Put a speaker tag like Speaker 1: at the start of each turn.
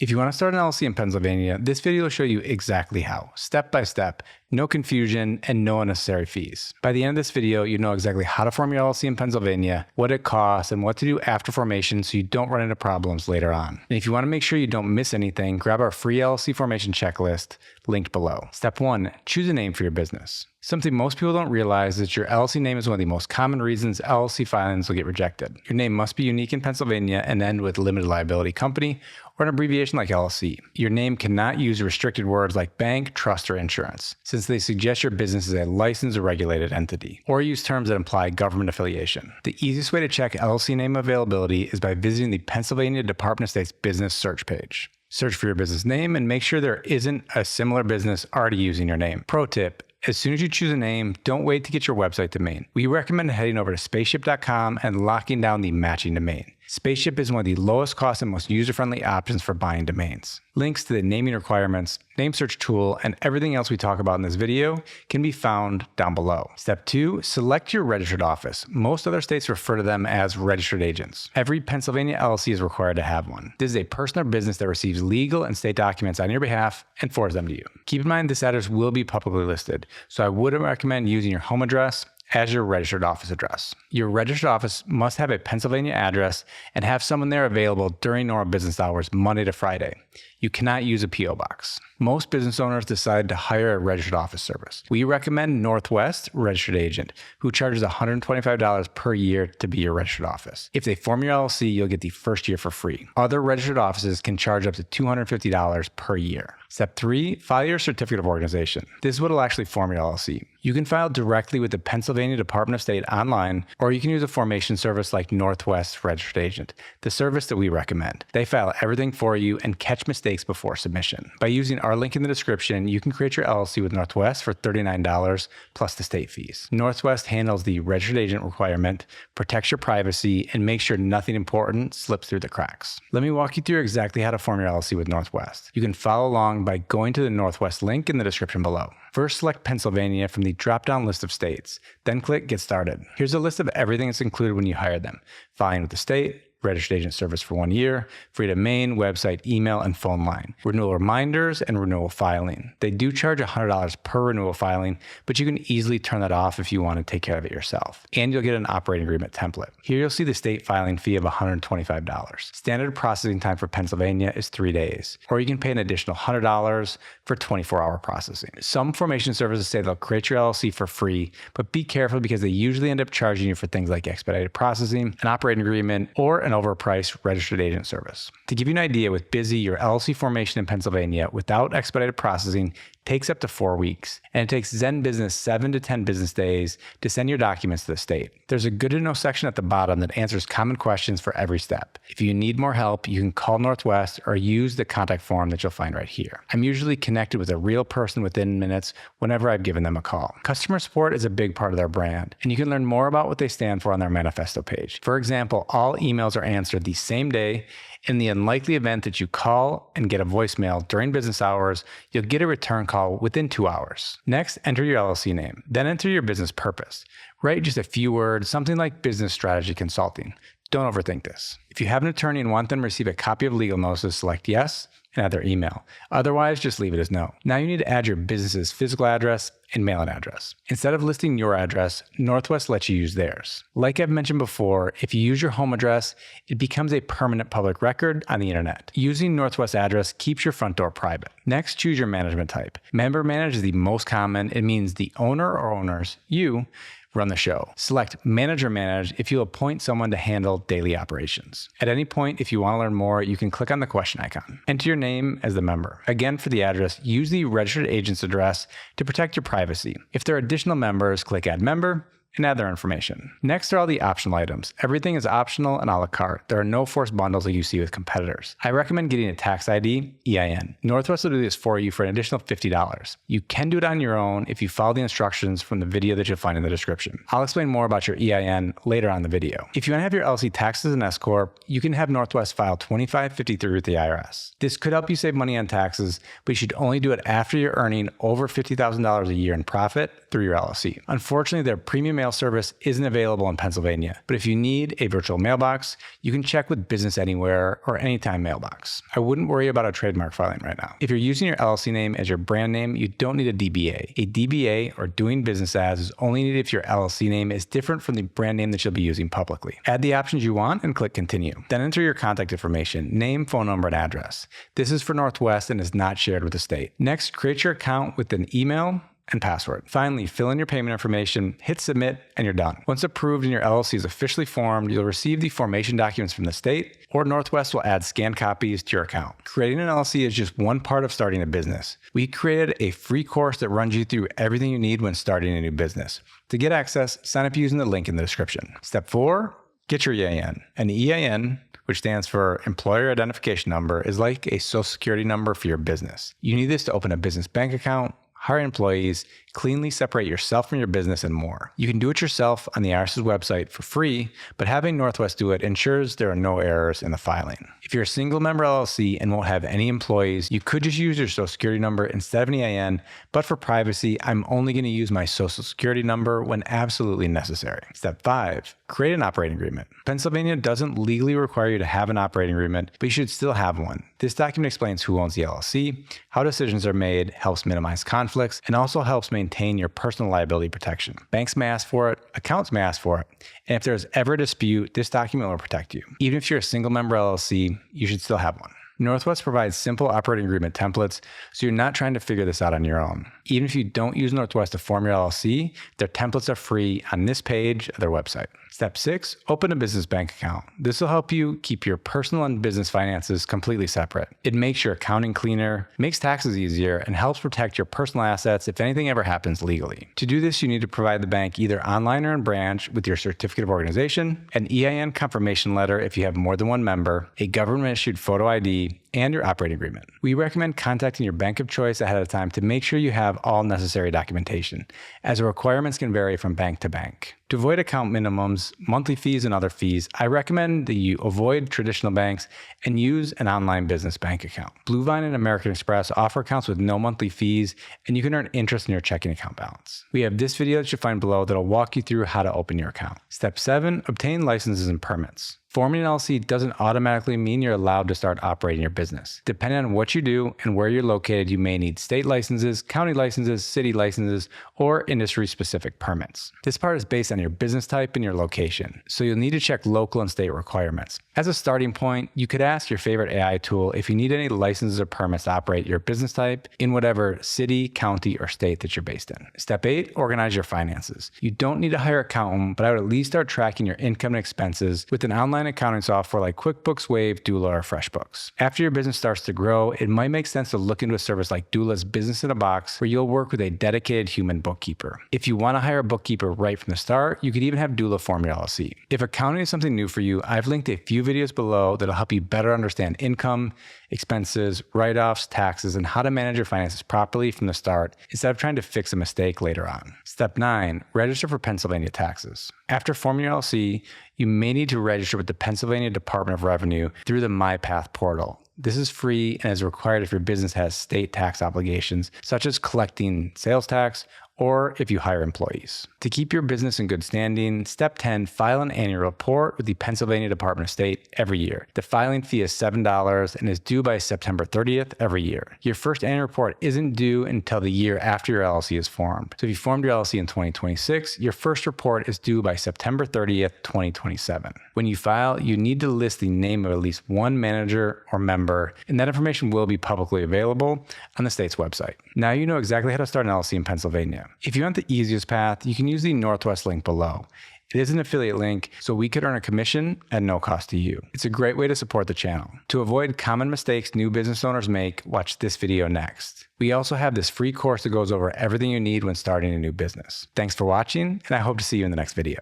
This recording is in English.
Speaker 1: If you want to start an LLC in Pennsylvania, this video will show you exactly how, step by step, no confusion, and no unnecessary fees. By the end of this video, you know exactly how to form your LLC in Pennsylvania, what it costs, and what to do after formation so you don't run into problems later on. And if you want to make sure you don't miss anything, grab our free LLC formation checklist linked below. Step 1, choose a name for your business. Something most people don't realize is your LLC name is one of the most common reasons LLC filings will get rejected. Your name must be unique in Pennsylvania and end with limited liability company or an abbreviation like LLC. Your name cannot use restricted words like bank, trust, or insurance, since they suggest your business is a licensed or regulated entity, or use terms that imply government affiliation. The easiest way to check LLC name availability is by visiting the Pennsylvania Department of State's business search page. Search for your business name and make sure there isn't a similar business already using your name. Pro tip: as soon as you choose a name, don't wait to get your website domain. We recommend heading over to spaceship.com and locking down the matching domain. Spaceship is one of the lowest cost and most user-friendly options for buying domains. Links to the naming requirements, name search tool, and everything else we talk about in this video can be found down below. Step 2, select your registered office. Most other states refer to them as registered agents. Every Pennsylvania LLC is required to have one. This is a person or business that receives legal and state documents on your behalf and forwards them to you. Keep in mind this address will be publicly listed, so I wouldn't recommend using your home address as your registered office address. Your registered office must have a Pennsylvania address and have someone there available during normal business hours, Monday to Friday. You cannot use a P.O. box. Most business owners decide to hire a registered office service. We recommend Northwest Registered Agent, who charges $125 per year to be your registered office. If they form your LLC, you'll get the first year for free. Other registered offices can charge up to $250 per year. Step 3, file your certificate of organization. This is what will actually form your LLC. You can file directly with the Pennsylvania Department of State online, or you can use a formation service like Northwest Registered Agent, the service that we recommend. They file everything for you and catch mistakes before submission. By using our link in the description, you can create your LLC with Northwest for $39 plus the state fees. Northwest handles the registered agent requirement, protects your privacy, and makes sure nothing important slips through the cracks. Let me walk you through exactly how to form your LLC with Northwest. You can follow along by going to the Northwest link in the description below. First, select Pennsylvania from the drop-down list of states, then click Get Started. Here's a list of everything that's included when you hire them: filing with the state, registered agent service for 1 year, free domain, website, email, and phone line, renewal reminders, and renewal filing. They do charge $100 per renewal filing, but you can easily turn that off if you want to take care of it yourself. And you'll get an operating agreement template. Here you'll see the state filing fee of $125. Standard processing time for Pennsylvania is 3 days, or you can pay an additional $100 for 24-hour processing. Some formation services say they'll create your LLC for free, but be careful because they usually end up charging you for things like expedited processing, an operating agreement, or an overpriced registered agent service. To give you an idea, with Busy, your LLC formation in Pennsylvania without expedited processing takes up to 4 weeks, and it takes Zen Business 7 to 10 business days to send your documents to the state. There's a good to know section at the bottom that answers common questions for every step. If you need more help, you can call Northwest or use the contact form that you'll find right here. I'm usually connected with a real person within minutes whenever I've given them a call. Customer support is a big part of their brand, and you can learn more about what they stand for on their manifesto page. For example, all emails are answered the same day. In the unlikely event that you call and get a voicemail during business hours, you'll get a return call within 2 hours. Next, enter your LLC name. Then enter your business purpose. Write just a few words, something like business strategy consulting. Don't overthink this. If you have an attorney and want them to receive a copy of legal notices, select yes and add their email. Otherwise, just leave it as no. Now you need to add your business's physical address and mailing address. Instead of listing your address, Northwest lets you use theirs. Like I've mentioned before, if you use your home address, it becomes a permanent public record on the internet. Using Northwest address keeps your front door private. Next, choose your management type. Member managed is the most common. It means the owner or owners, you, run the show. Select Manager Manage if you appoint someone to handle daily operations. At any point, if you want to learn more, you can click on the question icon. Enter your name as the member. Again, for the address, use the registered agent's address to protect your privacy. If there are additional members, click Add Member and add their information. Next are all the optional items. Everything is optional and a la carte. There are no forced bundles like you see with competitors. I recommend getting a tax ID, EIN. Northwest will do this for you for an additional $50. You can do it on your own if you follow the instructions from the video that you'll find in the description. I'll explain more about your EIN later on in the video. If you want to have your LLC taxed as an S Corp, you can have Northwest file 2553 with the IRS. This could help you save money on taxes, but you should only do it after you're earning over $50,000 a year in profit through your LLC. Unfortunately, their premium mail service isn't available in Pennsylvania, but if you need a virtual mailbox, you can check with Business Anywhere or Anytime Mailbox. I wouldn't worry about a trademark filing right now. If you're using your LLC name as your brand name, you don't need a DBA. A DBA, or doing business as, is only needed if your LLC name is different from the brand name that you'll be using publicly. Add the options you want and click Continue. Then enter your contact information, name, phone number, and address. This is for Northwest and is not shared with the state. Next, create your account with an email and password. Finally, fill in your payment information, hit submit, and you're done. Once approved and your LLC is officially formed, you'll receive the formation documents from the state, or Northwest will add scanned copies to your account. Creating an LLC is just one part of starting a business. We created a free course that runs you through everything you need when starting a new business. To get access, sign up using the link in the description. Step 4, get your EIN. An EIN, which stands for Employer Identification Number, is like a social security number for your business. You need this to open a business bank account, hire employees, cleanly separate yourself from your business, and more. You can do it yourself on the IRS's website for free, but having Northwest do it ensures there are no errors in the filing. If you're a single member LLC and won't have any employees, you could just use your social security number instead of an EIN, but for privacy, I'm only going to use my social security number when absolutely necessary. Step 5, create an operating agreement. Pennsylvania doesn't legally require you to have an operating agreement, but you should still have one. This document explains who owns the LLC, how decisions are made, helps minimize conflicts, and also helps maintain your personal liability protection. Banks may ask for it, accounts may ask for it, and if there's ever a dispute, this document will protect you. Even if you're a single member LLC, you should still have one. Northwest provides simple operating agreement templates, so you're not trying to figure this out on your own. Even if you don't use Northwest to form your LLC, their templates are free on this page of their website. Step 6, open a business bank account. This will help you keep your personal and business finances completely separate. It makes your accounting cleaner, makes taxes easier, and helps protect your personal assets if anything ever happens legally. To do this, you need to provide the bank either online or in branch with your certificate of organization, an EIN confirmation letter if you have more than one member, a government-issued photo ID, and your operating agreement. We recommend contacting your bank of choice ahead of time to make sure you have all necessary documentation, as the requirements can vary from bank to bank. To avoid account minimums, monthly fees, and other fees, I recommend that you avoid traditional banks and use an online business bank account. Bluevine and American Express offer accounts with no monthly fees, and you can earn interest in your checking account balance. We have this video that you'll find below that'll walk you through how to open your account. Step 7, obtain licenses and permits. Forming an LLC doesn't automatically mean you're allowed to start operating your business. Depending on what you do and where you're located, you may need state licenses, county licenses, city licenses, or industry-specific permits. This part is based on your business type and your location, so you'll need to check local and state requirements. As a starting point, you could ask your favorite AI tool if you need any licenses or permits to operate your business type in whatever city, county, or state that you're based in. Step 8, organize your finances. You don't need to hire an accountant, but I would at least start tracking your income and expenses with an online accounting software like QuickBooks, Wave, Doola, or FreshBooks. After your business starts to grow, it might make sense to look into a service like Doola's Business in a Box, where you'll work with a dedicated human bookkeeper. If you want to hire a bookkeeper right from the start, you could even have Doola form your LLC. If accounting is something new for you, I've linked a few videos below that'll help you better understand income, expenses, write-offs, taxes, and how to manage your finances properly from the start instead of trying to fix a mistake later on. Step 9, register for Pennsylvania taxes. After forming your LLC, you may need to register with the Pennsylvania Department of Revenue through the MyPath portal. This is free and is required if your business has state tax obligations, such as collecting sales tax or if you hire employees. To keep your business in good standing, Step 10, file an annual report with the Pennsylvania Department of State every year. The filing fee is $7 and is due by September 30th every year. Your first annual report isn't due until the year after your LLC is formed. So if you formed your LLC in 2026, your first report is due by September 30th, 2027. When you file, you need to list the name of at least one manager or member, and that information will be publicly available on the state's website. Now you know exactly how to start an LLC in Pennsylvania. If you want the easiest path, you can use the Northwest link below. It is an affiliate link, so we could earn a commission at no cost to you. It's a great way to support the channel. To avoid common mistakes new business owners make, watch this video next. We also have this free course that goes over everything you need when starting a new business. Thanks for watching, and I hope to see you in the next video.